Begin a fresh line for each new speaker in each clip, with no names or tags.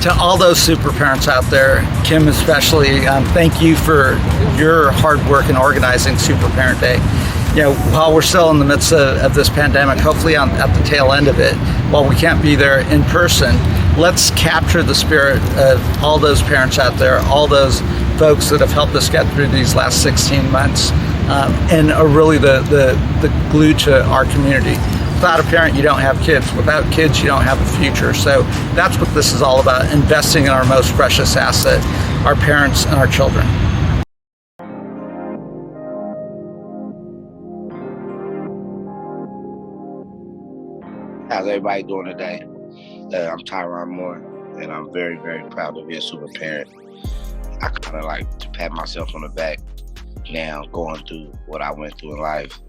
To all those super parents out there, Kim especially, thank you for your hard work in organizing Super Parent Day. While we're still in the midst of this pandemic, hopefully at the tail end of it, while we can't be there in person, let's capture the spirit of all those parents out there, all those folks that have helped us get through these last 16 months and are really the glue to our community. Without a parent, you don't have kids. Without kids, you don't have a future. So that's what this is all about, investing in our most precious asset, our parents and our children.
How's everybody doing today? I'm Tyron Moore, and I'm very, very proud to be a super parent. I kind of like to pat myself on the back now, going through what I went through in life,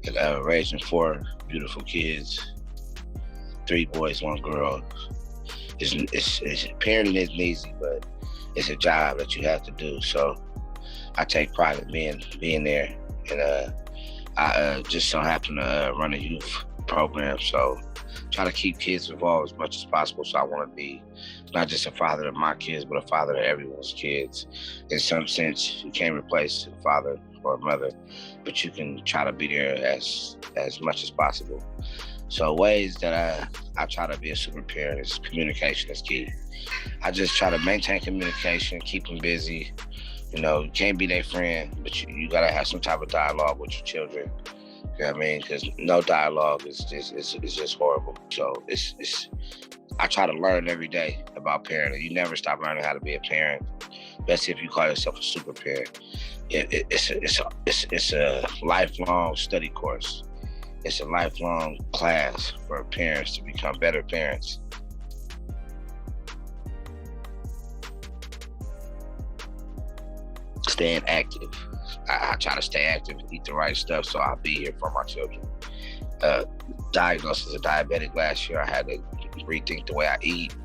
and raising 4 beautiful kids, 3 boys, 1 girl. Parenting isn't easy, but it's a job that you have to do. So I take pride in being there, and I just so happen to run a youth program. So try to keep kids involved as much as possible. So I want to be not just a father of my kids, but a father to everyone's kids. In some sense, you can't replace a father or a mother, but you can try to be there as much as possible. So ways that I try to be a super parent is communication is key. I just try to maintain communication, keep them busy. You can't be their friend, but you gotta have some type of dialogue with your children. You know what I mean? Because no dialogue is just horrible. So I try to learn every day about parenting. You never stop learning how to be a parent, especially if you call yourself a super parent. It's a lifelong study course. It's a lifelong class for parents to become better parents. Staying active. I try to stay active and eat the right stuff, so I'll be here for my children. Diagnosed as a diabetic last year, I had to rethink the way I eat.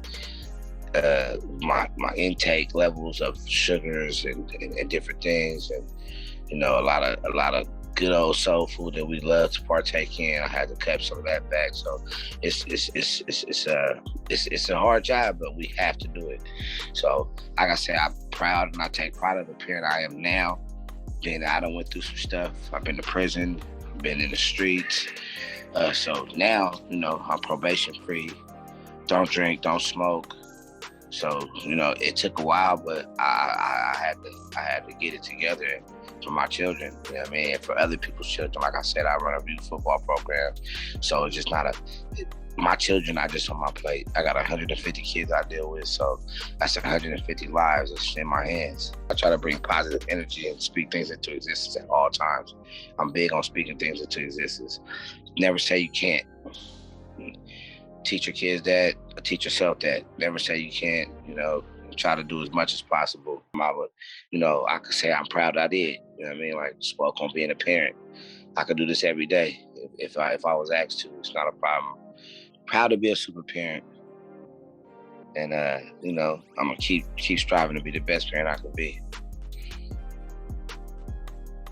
My intake levels of sugars and different things, and a lot of good old soul food that we love to partake in. I had to cut some of that back. So it's a hard job, but we have to do it. So like I said, I'm proud and I take pride of the parent I am now. I done went through some stuff. I've been to prison, been in the streets. So now, I'm probation free. Don't drink, don't smoke. So, it took a while, but I had to get it together for my children. You know what I mean? And for other people's children. Like I said, I run a youth football program. So it's just not my children are just on my plate. I got 150 kids I deal with, so that's 150 lives that's in my hands. I try to bring positive energy and speak things into existence at all times. I'm big on speaking things into existence. Never say you can't. Teach your kids that, teach yourself that. Never say you can't, try to do as much as possible. I could say I'm proud I did. You know what I mean? Like, spoke on being a parent. I could do this every day if I was asked to. It's not a problem. Proud to be a super parent. And, I'm going to keep striving to be the best parent I can be.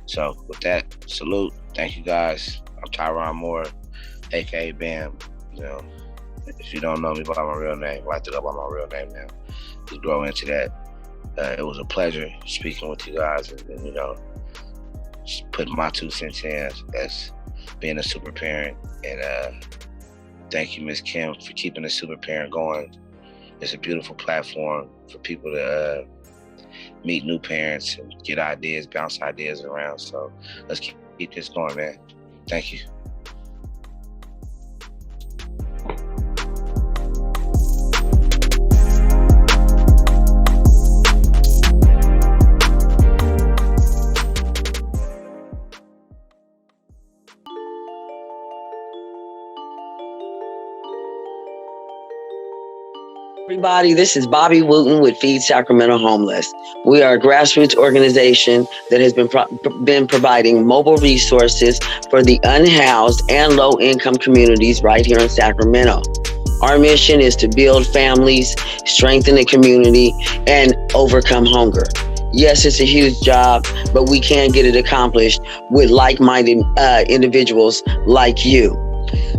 So with that, salute. Thank you guys. I'm Tyron Moore, a.k.a. Bam. If you don't know me by my real name, I have to go by my real name now. Just grow into that. It was a pleasure speaking with you guys and just putting my 2 cents in as being a super parent. And thank you, Ms. Kim, for keeping the super parent going. It's a beautiful platform for people to meet new parents and get ideas, bounce ideas around. So let's keep this going, man. Thank you.
Everybody, this is Bobby Wooten with Feed Sacramento Homeless. We are a grassroots organization that has been providing mobile resources for the unhoused and low-income communities right here in Sacramento. Our mission is to build families, strengthen the community, and overcome hunger. Yes, it's a huge job, but we can get it accomplished with like-minded individuals like you.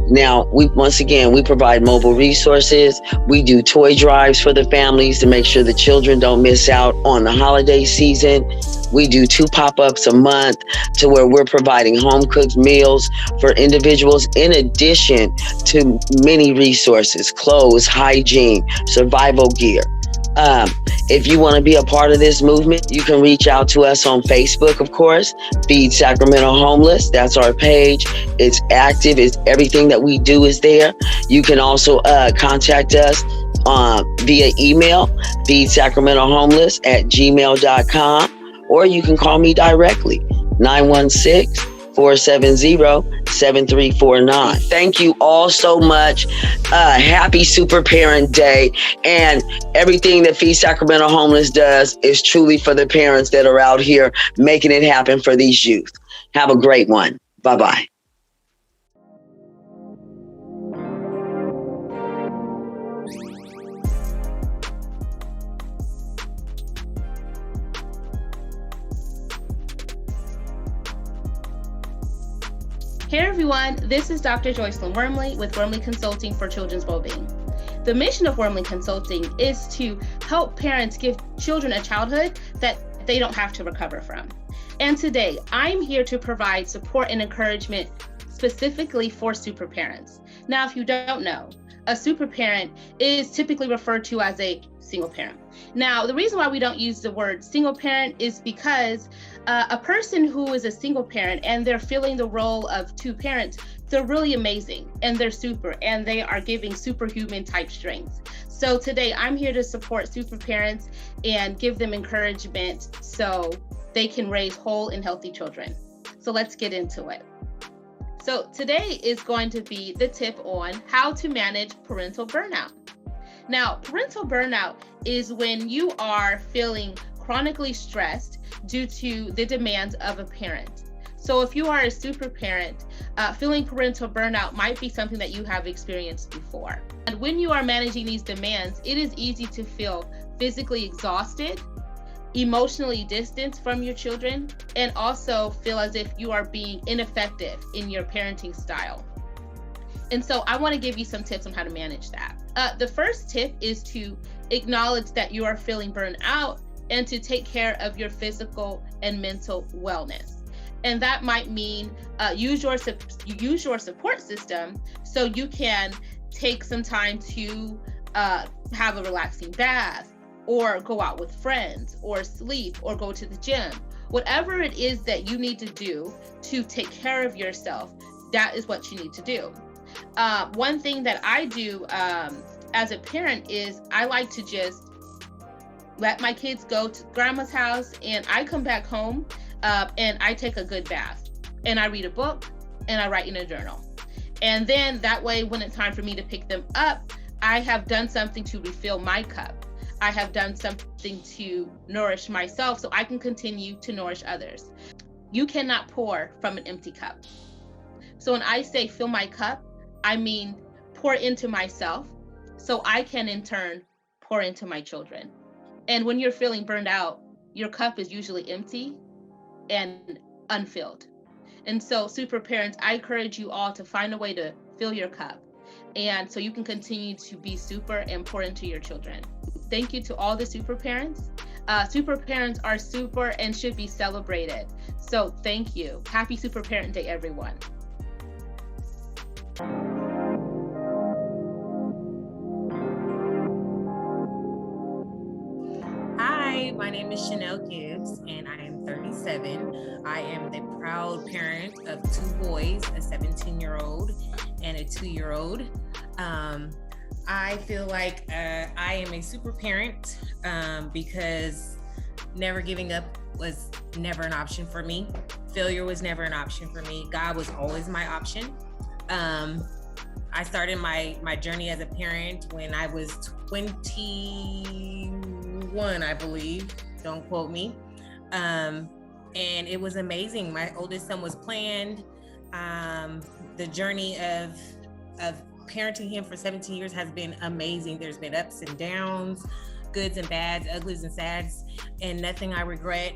Now, once again, we provide mobile resources. We do toy drives for the families to make sure the children don't miss out on the holiday season. We do 2 pop-ups a month to where we're providing home-cooked meals for individuals, in addition to many resources, clothes, hygiene, survival gear. If you want to be a part of this movement, you can reach out to us on Facebook, of course, Feed Sacramento Homeless. That's our page. It's active. It's everything that we do is there. You can also contact us via email, feedsacramentohomeless@gmail.com, or you can call me directly, 916-470-7349. Thank you all so much. Happy Super Parent Day. And everything that Feed Sacramento Homeless does is truly for the parents that are out here making it happen for these youth. Have a great one. Bye-bye.
Hey everyone, this is Dr. Joycelyn Wormley with Wormley Consulting for Children's Wellbeing. The mission of Wormley Consulting is to help parents give children a childhood that they don't have to recover from. And today, I'm here to provide support and encouragement specifically for super parents. Now, if you don't know, a super parent is typically referred to as a single parent. Now, the reason why we don't use the word single parent is because a person who is a single parent and they're filling the role of 2 parents, they're really amazing and they're super and they are giving superhuman type strengths. So today I'm here to support super parents and give them encouragement so they can raise whole and healthy children. So let's get into it. So today is going to be the tip on how to manage parental burnout. Now, parental burnout is when you are feeling chronically stressed due to the demands of a parent. So if you are a super parent, feeling parental burnout might be something that you have experienced before. And when you are managing these demands, it is easy to feel physically exhausted, emotionally distant from your children, and also feel as if you are being ineffective in your parenting style. And so I want to give you some tips on how to manage that. The first tip is to acknowledge that you are feeling burned out and to take care of your physical and mental wellness. And that might mean use your support system so you can take some time to have a relaxing bath, or go out with friends, or sleep, or go to the gym. Whatever it is that you need to do to take care of yourself, that is what you need to do. One thing that I do as a parent is I like to just let my kids go to grandma's house, and I come back home and I take a good bath, and I read a book, and I write in a journal. And then that way, when it's time for me to pick them up, I have done something to refill my cup. I have done something to nourish myself so I can continue to nourish others. You cannot pour from an empty cup. So when I say fill my cup, I mean pour into myself so I can in turn pour into my children. And when you're feeling burned out, your cup is usually empty and unfilled. And so super parents, I encourage you all to find a way to fill your cup, and so you can continue to be super and pour into your children. Thank you to all the super parents. Super parents are super and should be celebrated. So thank you. Happy Super Parent Day, everyone.
Hi, my name is Chanel Gibbs, and I am 37. I am the proud parent of 2 boys, a 17-year-old and a 2-year-old. I feel like I am a super parent because never giving up was never an option for me. Failure was never an option for me. God was always my option. I started my journey as a parent when I was 21, I believe. Don't quote me. And it was amazing. My oldest son was planned. The journey of parenting him for 17 years has been amazing. There's been ups and downs, goods and bads, uglies and sads, and nothing I regret.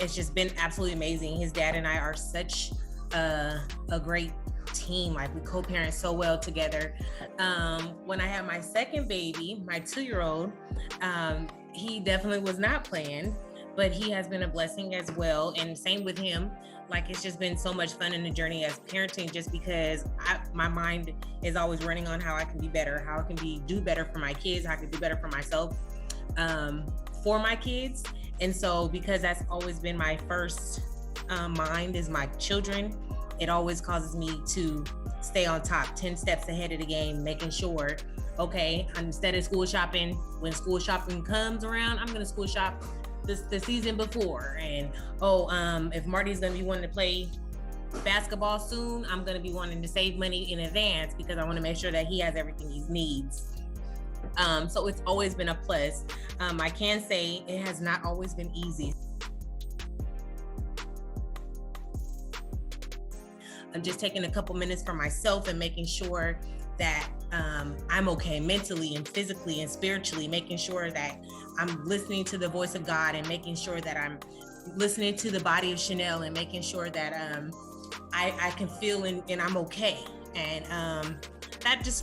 It's just been absolutely amazing. His dad and I are such a great team. Like we co-parent so well together. When I had my second baby, my 2-year-old, he definitely was not planned, but he has been a blessing as well. And same with him. Like it's just been so much fun in the journey as parenting, just because my mind is always running on how I can be better, how I can do better for my kids, how I can do better for myself, for my kids. And so because that's always been my first mind is my children, it always causes me to stay on top, 10 steps ahead of the game, making sure, okay, instead of school shopping, when school shopping comes around, I'm gonna school shop the season before. And if Marty's gonna be wanting to play basketball soon, I'm gonna be wanting to save money in advance because I wanna make sure that he has everything he needs. So it's always been a plus. I can say it has not always been easy. I'm just taking a couple minutes for myself and making sure that I'm okay mentally and physically and spiritually, making sure that I'm listening to the voice of God and making sure that I'm listening to the body of Chanel and making sure that I can feel and I'm okay. And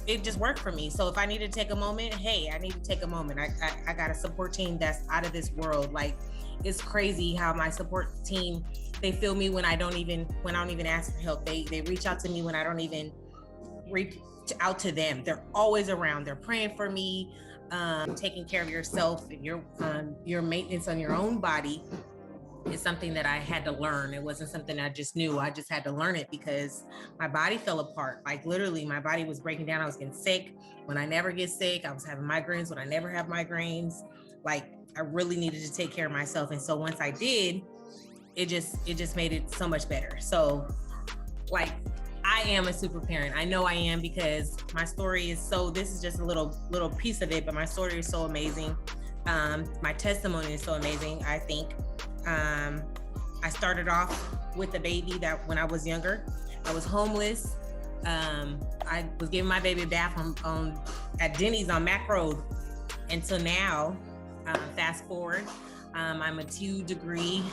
it just worked for me. So if I need to take a moment, hey, I need to take a moment. I got a support team that's out of this world. Like it's crazy how my support team, they feel me when I don't even ask for help. They reach out to me when I don't even reach out to them. They're always around. They're praying for me. Taking care of yourself and your maintenance on your own body is something that I had to learn. It wasn't something I just knew. I just had to learn it because my body fell apart. Like literally my body was breaking down. I was getting sick when I never get sick. I was having migraines when I never have migraines. Like I really needed to take care of myself. And so once I did, it just made it so much better. So like I am a super parent. I know I am because my story is this is just a little piece of it, but my story is so amazing. My testimony is so amazing, I think. I started off with a baby that when I was younger, I was homeless. I was giving my baby a bath at Denny's on Mac Road. Until now, fast forward, I'm a 2-degree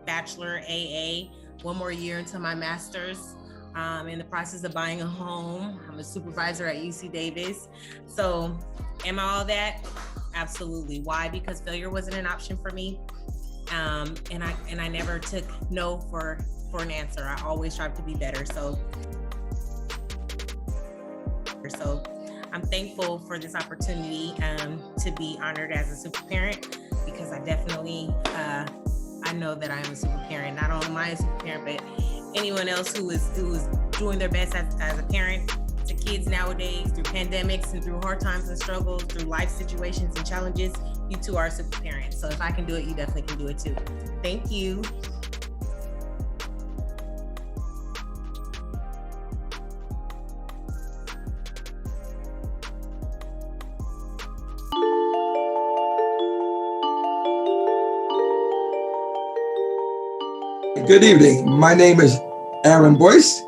bachelor AA, 1 more year until my master's. In the process of buying a home. I'm a supervisor at UC Davis. So am I all that? Absolutely. Why? Because failure wasn't an option for me. And I never took no for an answer. I always tried to be better. So I'm thankful for this opportunity to be honored as a super parent, because I definitely I know that I am a super parent. Not only am I a super parent, but anyone else who is doing their best as a parent to kids nowadays through pandemics and through hard times and struggles, through life situations and challenges, you too are a super parent. So if I can do it, you definitely can do it too. Thank you.
Good evening. My name is Aaron Boyce,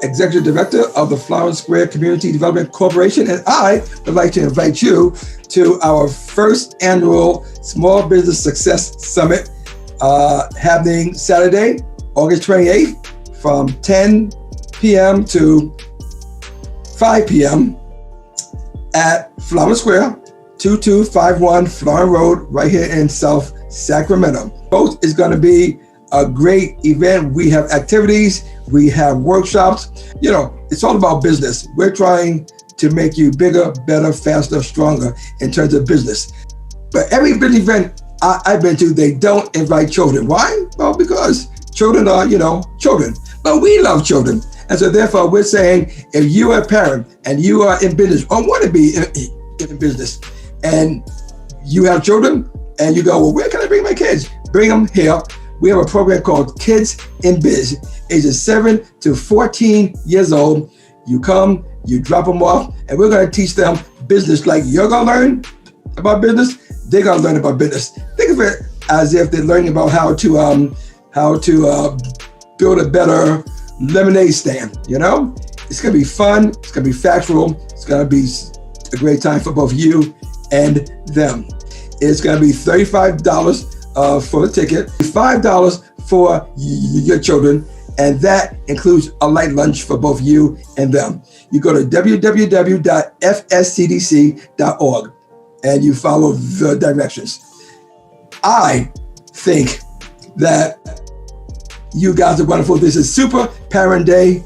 Executive Director of the Flowers Square Community Development Corporation, and I would like to invite you to our first annual Small Business Success Summit happening Saturday, August 28th from 10 p.m. to 5 p.m. at Flower Square, 2251 Florin Road, right here in South Sacramento. Both is going to be a great event. We have activities, we have workshops. You know, it's all about business. We're trying to make you bigger, better, faster, stronger in terms of business. But every big event I've been to, they don't invite children. Why? Well, because children are, children. But we love children. And so therefore we're saying, if you are a parent and you are in business or want to be in business and you have children and you go, well, where can I bring my kids? Bring them here. We have a program called Kids in Biz, ages 7 to 14 years old. You come, you drop them off, and we're going to teach them business like you're going to learn about business. They're going to learn about business. Think of it as if they're learning about how to build a better lemonade stand. It's going to be fun. It's going to be factual. It's going to be a great time for both you and them. It's going to be $35 for the ticket, $5 for your children, and that includes a light lunch for both you and them. You go to www.fscdc.org and you follow the directions. I think that you guys are wonderful. This is Super Parent Day.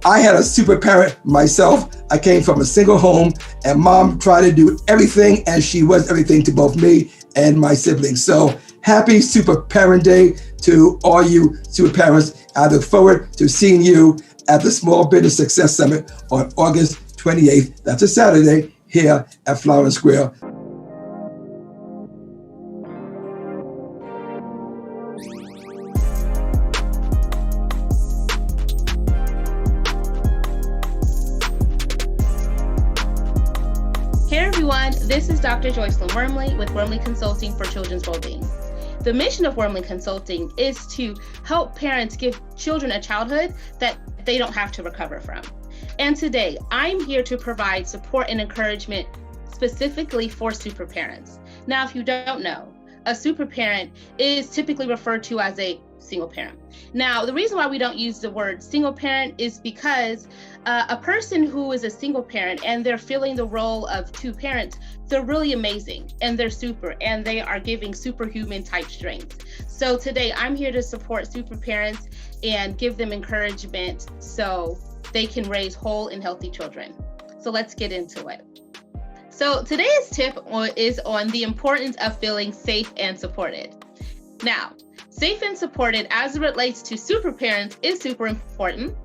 I had a super parent myself. I came from a single home, and mom tried to do everything, and she was everything to both me and my siblings. So happy Super Parent Day to all you super parents. I look forward to seeing you at the Small Business Success Summit on August 28th. That's a Saturday here at Flower Square.
Hey everyone, this is Dr. Joycelyn Wormley with Wormley Consulting for Children's Wellbeing. The mission of Wormley Consulting is to help parents give children a childhood that they don't have to recover from. And today, I'm here to provide support and encouragement specifically for super parents. Now, if you don't know, a super parent is typically referred to as a single parent. Now, the reason why we don't use the word single parent is because a person who is a single parent and they're filling the role of two parents, they're really amazing and they're super and they are giving superhuman type strength. So today I'm here to support super parents and give them encouragement so they can raise whole and healthy children. So let's get into it. So today's tip is on the importance of feeling safe and supported. Now, safe and supported as it relates to super parents is super important.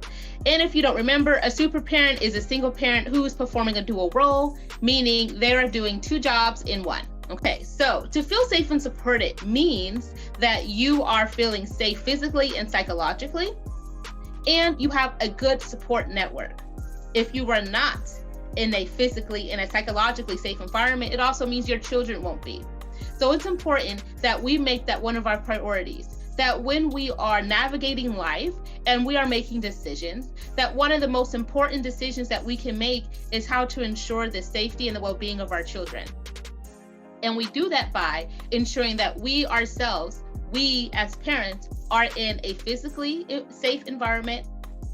And if you don't remember, a super parent is a single parent who is performing a dual role, meaning they are doing two jobs in one. Okay, so to feel safe and supported means that you are feeling safe physically and psychologically, and you have a good support network. If you are not in a physically and a psychologically safe environment, it also means your children won't be. So it's important that we make that one of our priorities, that when we are navigating life and we are making decisions, that one of the most important decisions that we can make is how to ensure the safety and the well-being of our children. And we do that by ensuring that we ourselves, we as parents, are in a physically safe environment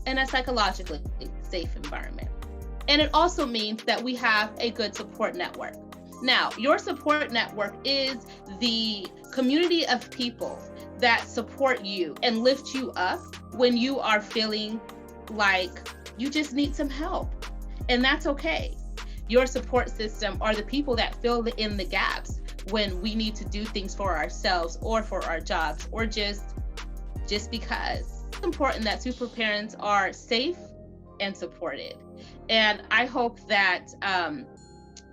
and a psychologically safe environment. And it also means that we have a good support network. Now, your support network is the community of people that support you and lift you up when you are feeling like you just need some help. And that's okay. Your support system are the people that fill in the gaps when we need to do things for ourselves or for our jobs or just because. It's important that super parents are safe and supported. And I hope that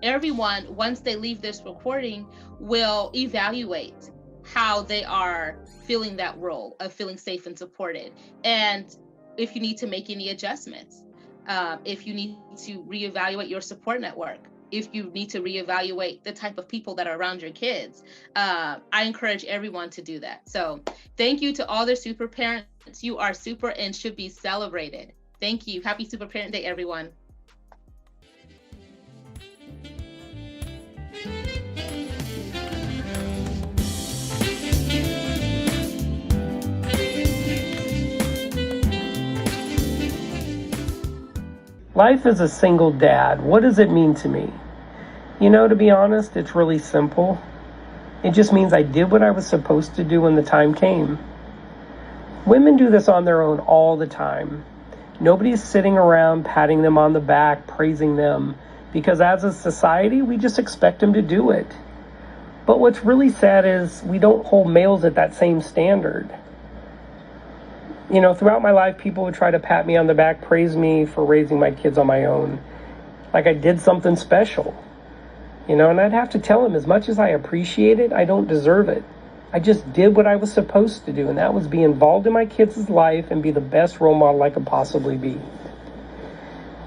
everyone, once they leave this recording, will evaluate how they are feeling that role of feeling safe and supported. And if you need to make any adjustments, if you need to reevaluate your support network, if you need to reevaluate the type of people that are around your kids, I encourage everyone to do that. So thank you to all the super parents. You are super and should be celebrated. Thank you. Happy Super Parent Day, everyone.
Life as a single dad, what does it mean to me? You know, to be honest, it's really simple. It just means I did what I was supposed to do when the time came. Women do this on their own all the time. Nobody's sitting around patting them on the back, praising them, because as a society, we just expect them to do it. But what's really sad is we don't hold males at that same standard. You know, throughout my life, people would try to pat me on the back, praise me for raising my kids on my own, like I did something special. You know, and I'd have to tell them, as much as I appreciate it, I don't deserve it. I just did what I was supposed to do, and that was be involved in my kids' life and be the best role model I could possibly be.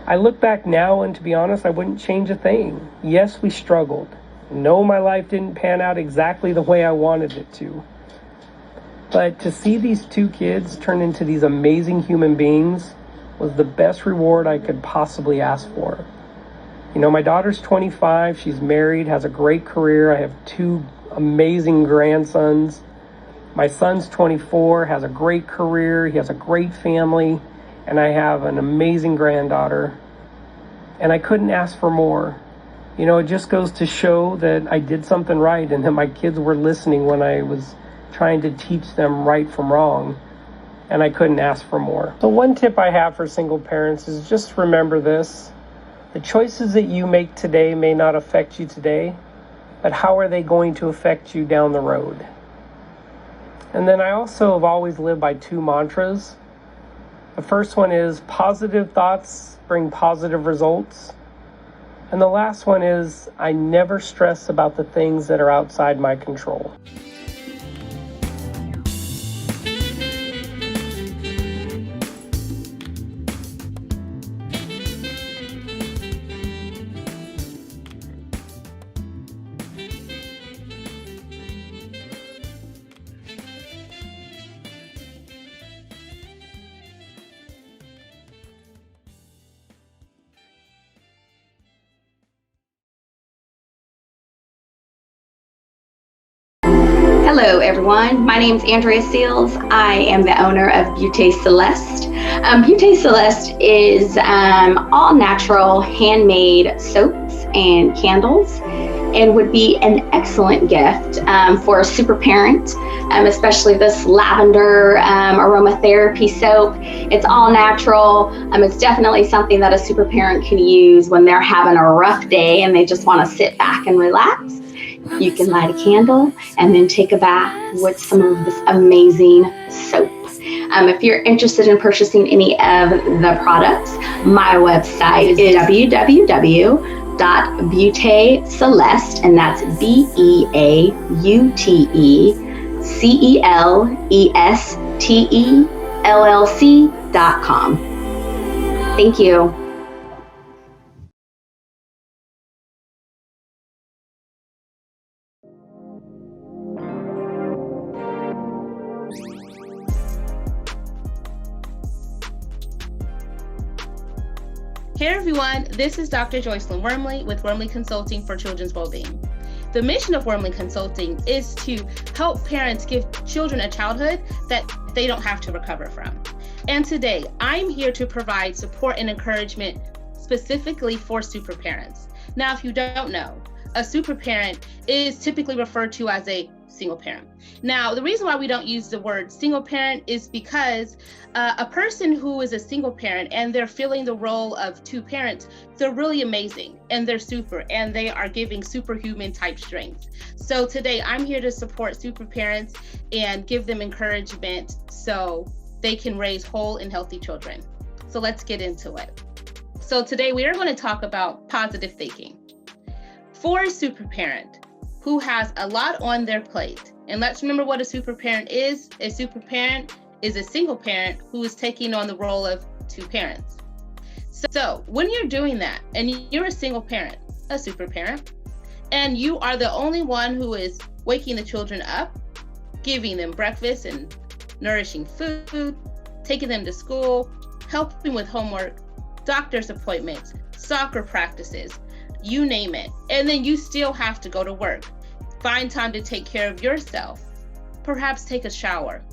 I look back now, and to be honest, I wouldn't change a thing. Yes, we struggled. No, my life didn't pan out exactly the way I wanted it to. But to see these two kids turn into these amazing human beings was the best reward I could possibly ask for. You know, my daughter's 25, she's married, has a great career. I have two amazing grandsons. My son's 24, has a great career, he has a great family, and I have an amazing granddaughter. And I couldn't ask for more. You know, it just goes to show that I did something right and that my kids were listening when I was trying to teach them right from wrong. And I couldn't ask for more. So one tip I have for single parents is just remember this. The choices that you make today may not affect you today, but how are they going to affect you down the road? And then I also have always lived by two mantras. The first one is positive thoughts bring positive results. And the last one is I never stress about the things that are outside my control.
Hello, everyone. My name is Andrea Seals. I am the owner of Beauté Celeste. Beauté Celeste is all natural handmade soaps and candles and would be an excellent gift for a super parent, especially this lavender aromatherapy soap. It's all natural. It's definitely something that a super parent can use when they're having a rough day and they just want to sit back and relax. You can light a candle and then take a bath with some of this amazing soap. If you're interested in purchasing any of the products, my website is www.beauteceleste, and that's BeauteCelestellc.com. Thank you.
Hey everyone, this is Dr. Joycelyn Wormley with Wormley Consulting for Children's Wellbeing. The mission of Wormley Consulting is to help parents give children a childhood that they don't have to recover from. And today, I'm here to provide support and encouragement specifically for super parents. Now, if you don't know, a super parent is typically referred to as a single parent. Now, the reason why we don't use the word single parent is because a person who is a single parent and they're filling the role of two parents, they're really amazing and they're super and they are giving superhuman type strength. So today I'm here to support super parents and give them encouragement so they can raise whole and healthy children. So let's get into it. So today we are going to talk about positive thinking. For a super parent who has a lot on their plate, and let's remember what a super parent is. A super parent is a single parent who is taking on the role of two parents. So when you're doing that and you're a single parent, a super parent, and you are the only one who is waking the children up, giving them breakfast and nourishing food, taking them to school, helping with homework, doctor's appointments, soccer practices, you name it. And then you still have to go to work, find time to take care of yourself, perhaps take a shower.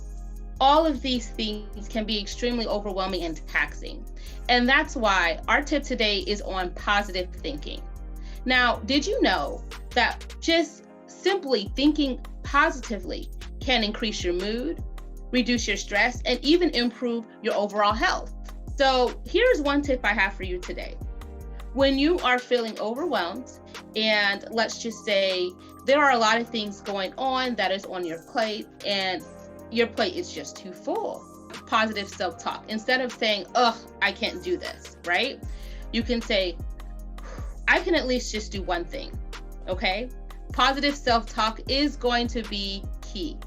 All of these things can be extremely overwhelming and taxing. And that's why our tip today is on positive thinking. Now, did you know that just simply thinking positively can increase your mood, reduce your stress, and even improve your overall health? So here's one tip I have for you today. When you are feeling overwhelmed, and let's just say there are a lot of things going on that is on your plate, and your plate is just too full. Positive self-talk. Instead of saying, ugh, I can't do this, right? You can say, I can at least just do one thing, okay? Positive self-talk is going to be key.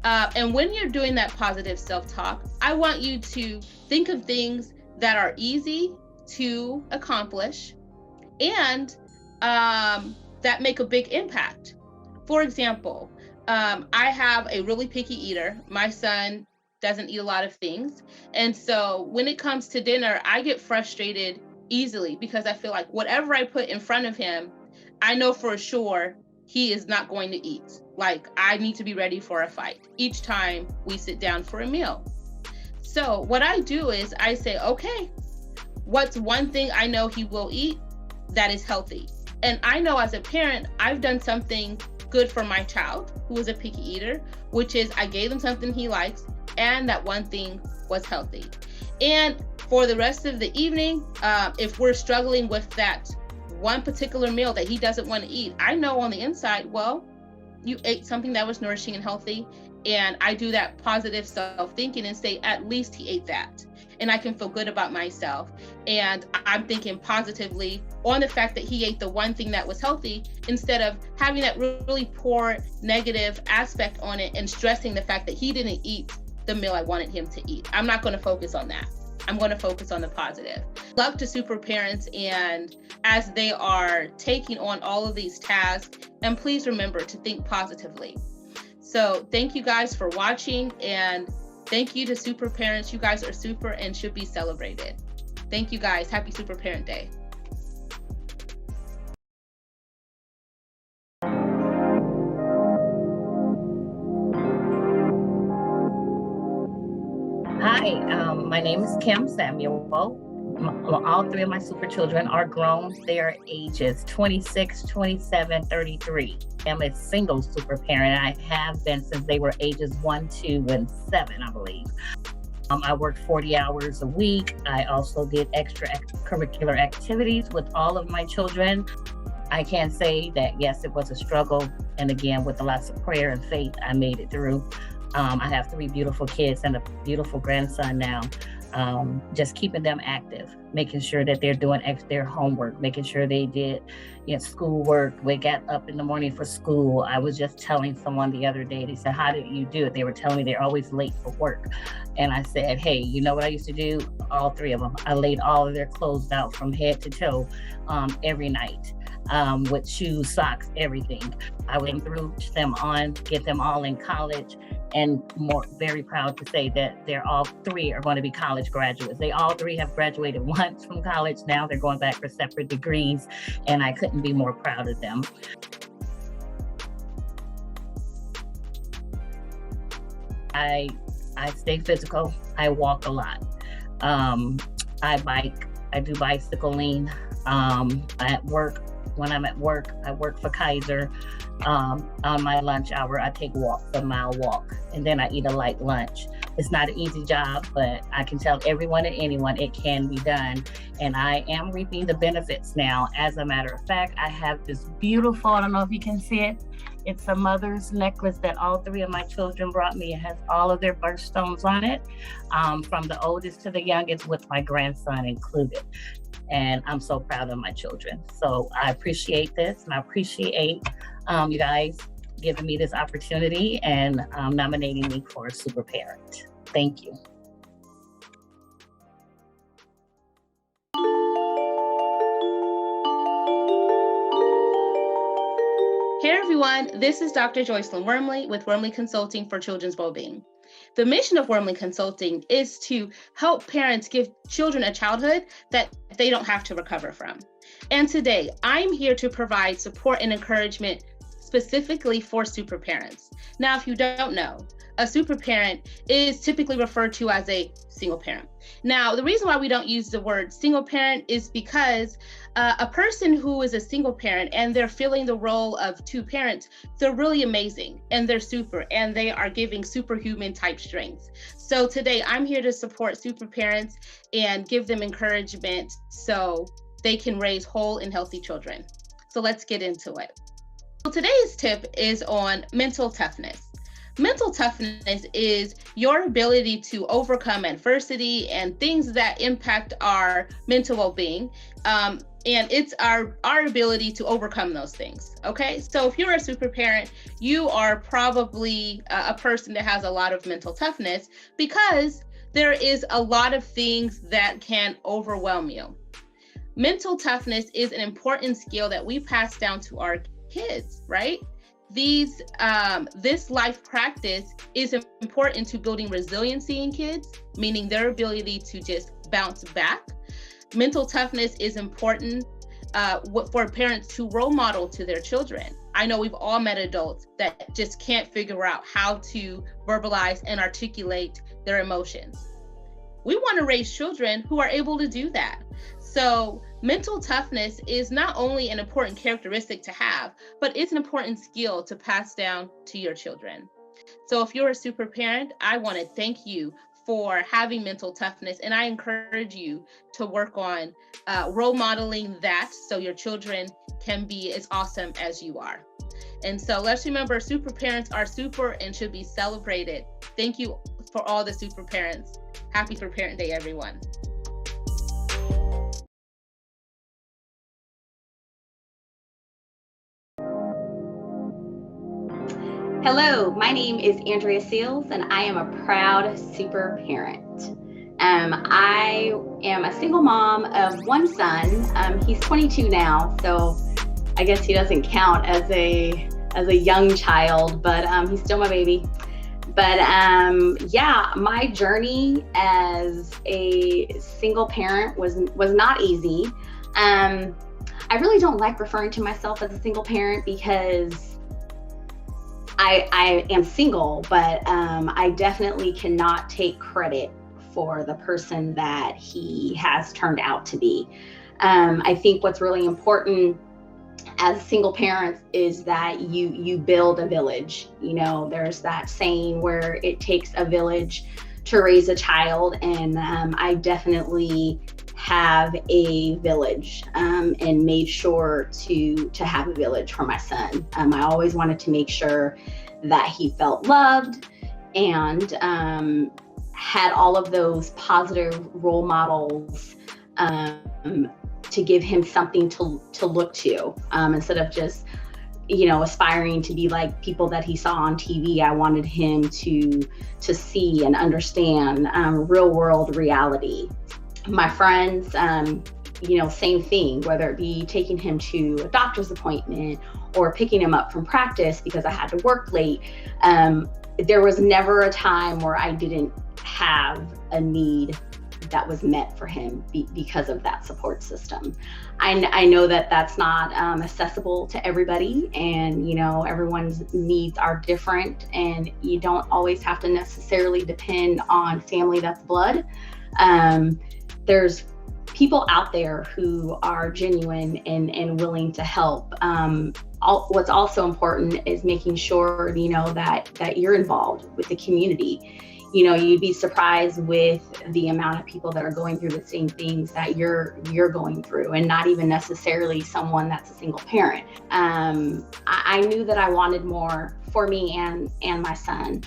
And when you're doing that positive self-talk, I want you to think of things that are easy to accomplish and that make a big impact. For example, I have a really picky eater. My son doesn't eat a lot of things. And so when it comes to dinner, I get frustrated easily because I feel like whatever I put in front of him, I know for sure he is not going to eat. Like, I need to be ready for a fight each time we sit down for a meal. So what I do is I say, okay, what's one thing I know he will eat that is healthy? And I know as a parent, I've done something good for my child who is a picky eater, which is I gave him something he likes, and that one thing was healthy. And for the rest of the evening, if we're struggling with that one particular meal that he doesn't want to eat, I know on the inside, well, you ate something that was nourishing and healthy. And I do that positive self-thinking and say, at least he ate that. And I can feel good about myself. And I'm thinking positively on the fact that he ate the one thing that was healthy, instead of having that really poor negative aspect on it and stressing the fact that he didn't eat the meal I wanted him to eat. I'm not going to focus on that. I'm going to focus on the positive. Love to super parents, and as they are taking on all of these tasks, and please remember to think positively. So thank you guys for watching, and thank you to super parents. You guys are super and should be celebrated. Thank you guys. Happy Super Parent Day.
Hi, my name is Kim Samuel. All three of my super children are grown. Their ages 26, 27, 33. I'm a single super parent. I have been since they were ages 1, 2, and 7, I believe. I worked 40 hours a week. I also did extracurricular activities with all of my children. I can say that, yes, it was a struggle. And again, with lots of prayer and faith, I made it through. I have 3 beautiful kids and a beautiful grandson now. Just keeping them active, making sure that they're doing their homework, making sure they did schoolwork. We got up in the morning for school. I was just telling someone the other day, they said, how did you do it? They were telling me they're always late for work. And I said, hey, you know what I used to do? All 3 of them. I laid all of their clothes out from head to toe every night. With shoes, socks, everything. I went through them on, get them all in college, and very proud to say that they're all 3 are going to be college graduates. They all 3 have graduated once from college. Now they're going back for separate degrees, and I couldn't be more proud of them. I stay physical. I walk a lot. I bike. I do bicycling. At work, when I'm at work, I work for Kaiser. On my lunch hour, I take walks, a mile walk, and then I eat a light lunch. It's not an easy job, but I can tell everyone and anyone it can be done. And I am reaping the benefits now. As a matter of fact, I have this beautiful, I don't know if you can see it. It's a mother's necklace that all 3 of my children brought me. It has all of their birthstones on it, from the oldest to the youngest, with my grandson included. And I'm so proud of my children. So I appreciate this, and I appreciate you guys giving me this opportunity and nominating me for a super parent. Thank you.
Hey everyone, this is Dr. Joycelyn Wormley with Wormley Consulting for Children's Wellbeing. The mission of Wormley Consulting is to help parents give children a childhood that they don't have to recover from. And today, I'm here to provide support and encouragement specifically for super parents. Now, if you don't know, a super parent is typically referred to as a single parent. Now, the reason why we don't use the word single parent is because a person who is a single parent and they're filling the role of 2 parents, they're really amazing and they're super, and they are giving superhuman type strength. So today I'm here to support super parents and give them encouragement so they can raise whole and healthy children. So let's get into it. So today's tip is on mental toughness. Mental toughness is your ability to overcome adversity and things that impact our mental well-being. And it's our ability to overcome those things, okay? So if you're a super parent, you are probably a person that has a lot of mental toughness because there is a lot of things that can overwhelm you. Mental toughness is an important skill that we pass down to our kids, right? This life practice is important to building resiliency in kids, meaning their ability to just bounce back. Mental toughness is important for parents to role model to their children. I know we've all met adults that just can't figure out how to verbalize and articulate their emotions. We want to raise children who are able to do that. So mental toughness is not only an important characteristic to have, but it's an important skill to pass down to your children. So if you're a super parent, I want to thank you for having mental toughness, and I encourage you to work on role modeling that so your children can be as awesome as you are. And so let's remember, super parents are super and should be celebrated. Thank you for all the super parents. Happy Super Parent Day, everyone.
Hello, my name is Andrea Seals, and I am a proud super parent. I am a single mom of one son. He's 22 now, so I guess he doesn't count as a young child, but he's still my baby. But yeah, my journey as a single parent was not easy. I really don't like referring to myself as a single parent because I am single, but I definitely cannot take credit for the person that he has turned out to be. I think what's really important as single parents is that you build a village. You know, there's that saying where it takes a village to raise a child, and I definitely have a village and made sure to have a village for my son. I always wanted to make sure that he felt loved and had all of those positive role models to give him something to look to, instead of just, you know, aspiring to be like people that he saw on TV. I wanted him to see and understand real world reality. My friends, you know, same thing, whether it be taking him to a doctor's appointment or picking him up from practice because I had to work late. There was never a time where I didn't have a need that was met for him because of that support system. I know that that's not accessible to everybody, and you know, everyone's needs are different, and you don't always have to necessarily depend on family that's blood. There's people out there who are genuine and willing to help. What's also important is making sure, you know, that you're involved with the community. You know, you'd be surprised with the amount of people that are going through the same things that you're going through, and not even necessarily someone that's a single parent. I knew that I wanted more for me and my son.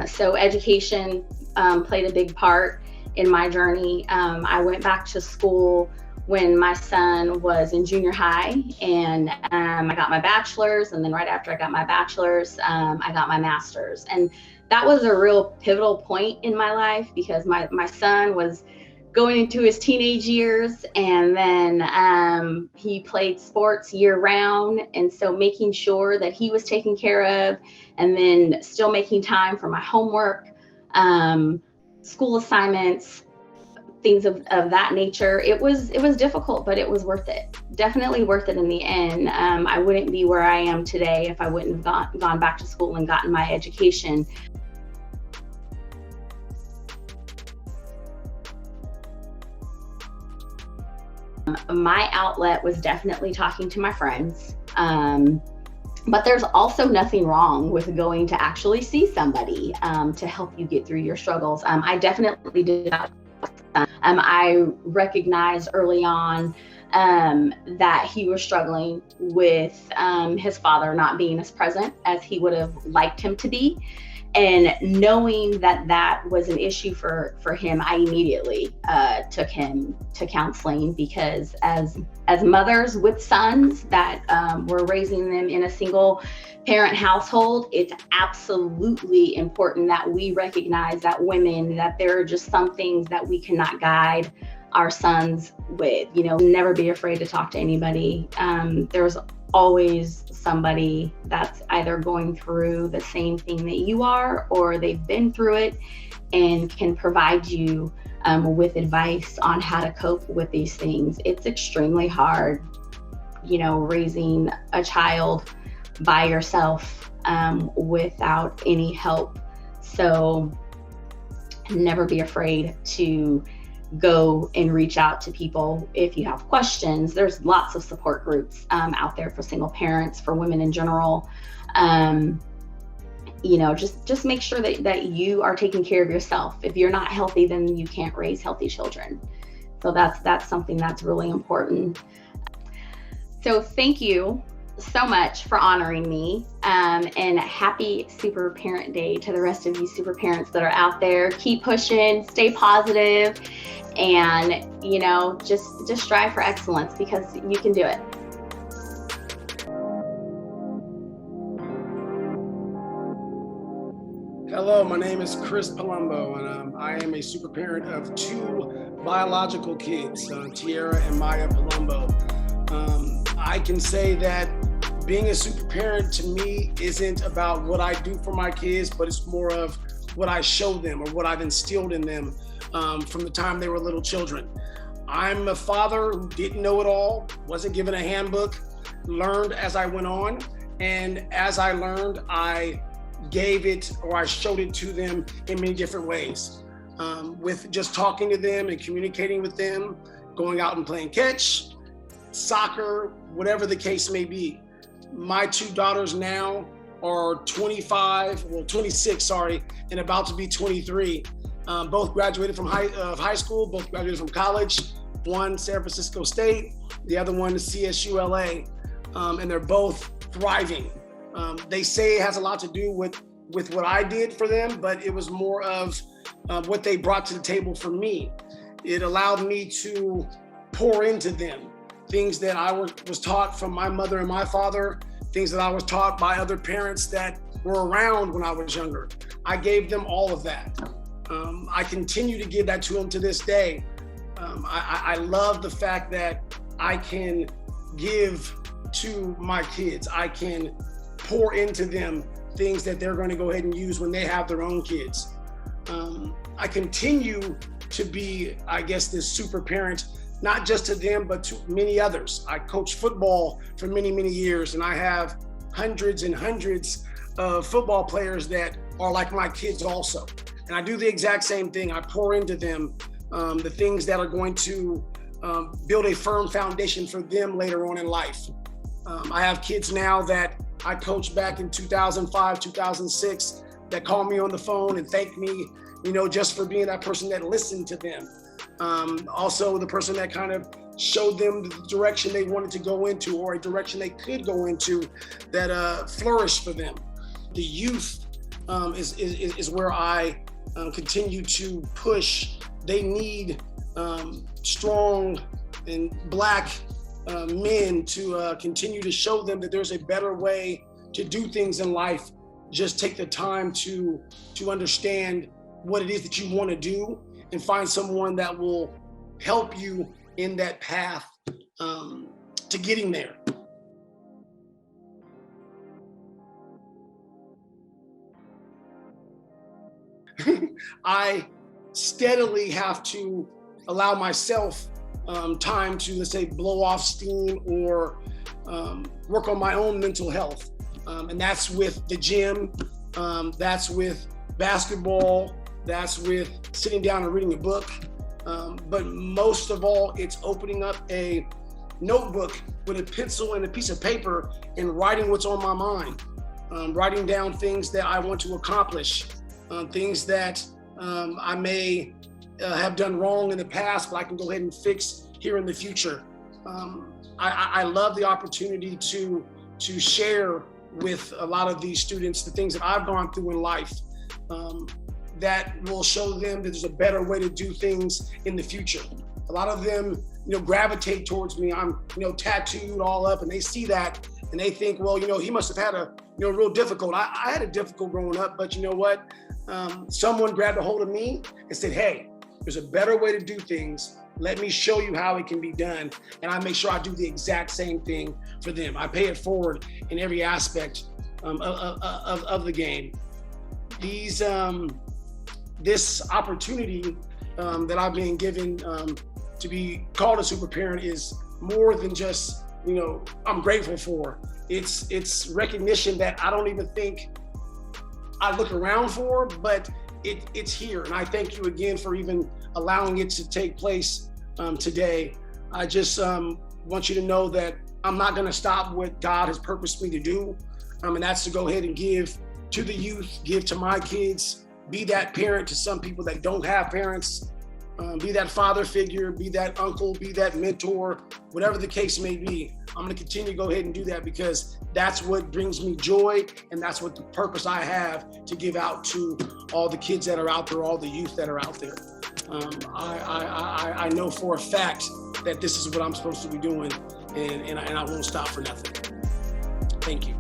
So education played a big part in my journey. I went back to school when my son was in junior high, and I got my bachelor's, and then right after I got my bachelor's, I got my master's. And that was a real pivotal point in my life because my son was going into his teenage years, and then he played sports year round. And so making sure that he was taken care of, and then still making time for my homework, school assignments, things of that nature. It was difficult, but it was worth it. Definitely worth it in the end. I wouldn't be where I am today if I wouldn't have gone back to school and gotten my education. My outlet was definitely talking to my friends. But there's also nothing wrong with going to actually see somebody to help you get through your struggles. I definitely did that. I recognized early on that he was struggling with his father not being as present as he would have liked him to be. And knowing that was an issue for him, I immediately took him to counseling, because as mothers with sons that were raising them in a single parent household, it's absolutely important that we recognize that that there are just some things that we cannot guide our sons with. You know, never be afraid to talk to anybody. There's always somebody that's either going through the same thing that you are, or they've been through it and can provide you with advice on how to cope with these things. It's extremely hard raising a child by yourself without any help. So never be afraid to go and reach out to people if you have questions. There's lots of support groups out there for single parents, for women in general. Just make sure that you are taking care of yourself. If you're not healthy, then you can't raise healthy children. So that's something that's really important. So thank you so much for honoring me, and happy Super Parent Day to the rest of you super parents that are out there. Keep pushing, stay positive, and just strive for excellence, because you can do it.
Hello, my name is Chris Palumbo, and I am a super parent of 2 biological kids, Tiara and Maya Palumbo. I can say that being a super parent to me isn't about what I do for my kids, but it's more of what I show them or what I've instilled in them from the time they were little children. I'm a father who didn't know it all, wasn't given a handbook, learned as I went on, and as I learned, I gave it, or I showed it to them in many different ways. With just talking to them and communicating with them, going out and playing catch, soccer, whatever the case may be. My 2 daughters now are 26, and about to be 23. Both graduated from high school, both graduated from college. One, San Francisco State, the other one is CSU LA, and they're both thriving. They say it has a lot to do with what I did for them, but it was more of what they brought to the table for me. It allowed me to pour into them things that I was taught from my mother and my father, things that I was taught by other parents that were around when I was younger. I gave them all of that. I continue to give that to them to this day. I love the fact that I can give to my kids. I can pour into them things that they're going to go ahead and use when they have their own kids. I continue to be, I guess, this super parent, not just to them, but to many others. I coached football for many, many years, and I have hundreds and hundreds of football players that are like my kids also. And I do the exact same thing. I pour into them the things that are going to build a firm foundation for them later on in life. I have kids now that I coached back in 2005, 2006 that call me on the phone and thank me, just for being that person that listened to them. Also the person that kind of showed them the direction they wanted to go into, or a direction they could go into that flourished for them. The youth is where I continue to push. They need strong and Black men to continue to show them that there's a better way to do things in life. Just take the time to understand what it is that you want to do and find someone that will help you in that path to getting there. I steadily have to allow myself time to, let's say, blow off steam or work on my own mental health. And that's with the gym, that's with basketball, that's with sitting down and reading a book. But most of all, it's opening up a notebook with a pencil and a piece of paper and writing what's on my mind, writing down things that I want to accomplish, things that I may have done wrong in the past, but I can go ahead and fix here in the future. I love the opportunity to share with a lot of these students the things that I've gone through in life that will show them that there's a better way to do things in the future. A lot of them, gravitate towards me. I'm, tattooed all up, and they see that and they think, well, he must have had a, real difficult. I had a difficult growing up, but you know what? Someone grabbed a hold of me and said, hey, there's a better way to do things. Let me show you how it can be done. And I make sure I do the exact same thing for them. I pay it forward in every aspect of the game. This opportunity that I've been given to be called a super parent is more than just, I'm grateful for. It's recognition that I don't even think I look around for, but it's here. And I thank you again for even allowing it to take place today. I just want you to know that I'm not going to stop what God has purposed me to do. And that's to go ahead and give to the youth, give to my kids, be that parent to some people that don't have parents, be that father figure, be that uncle, be that mentor, whatever the case may be. I'm going to continue to go ahead and do that because that's what brings me joy, and that's what the purpose I have to give out to all the kids that are out there, all the youth that are out there. I know for a fact that this is what I'm supposed to be doing, and I won't stop for nothing. Thank you.